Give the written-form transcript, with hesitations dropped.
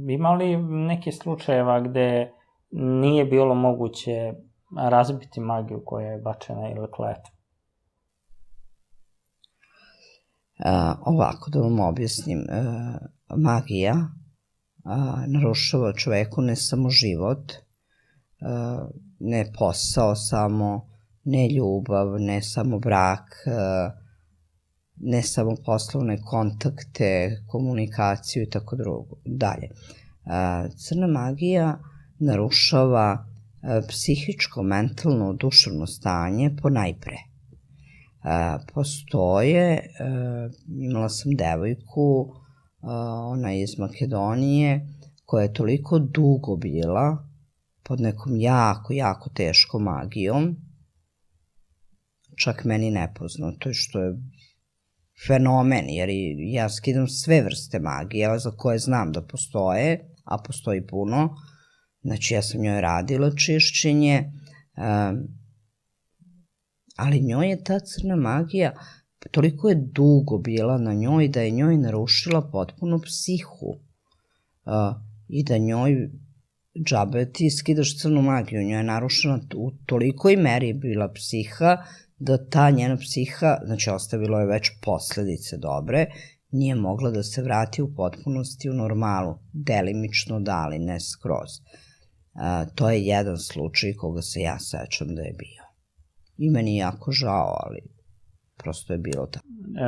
Ima li neke slučajeva gde nije bilo moguće razbiti magiju koja je bačena ili kletva? Ovako da vam objasnim, magija narušava čoveku ne samo život, ne posao samo, ne ljubav, ne samo brak, ne samo poslovne kontakte, komunikaciju i tako dalje. Crna magija narušava psihičko, mentalno, duševno stanje ponajpre. Postoje, imala sam devojku, ona je iz Makedonije, koja je toliko dugo bila pod nekom jako teškom magijom, čak meni nepoznato, što je fenomen, jer ja skidam sve vrste magije za koje znam da postoje, a postoji puno. Znači, ja sam njoj radila čišćenje, ali njoj je ta crna magija, toliko je dugo bila na njoj da je njoj narušila potpuno psihu i da njoj džabe ti skidaš crnu magiju, njoj je narušena u tolikoj meri bila psiha da ta njena psiha, znači ostavilo je već posledice dobre, nije mogla da se vrati u potpunosti u normalu, delimično da, ali ne skroz. To je jedan slučaj koga se ja sećam da je bio. I meni je jako žao, ali prosto je bilo tako.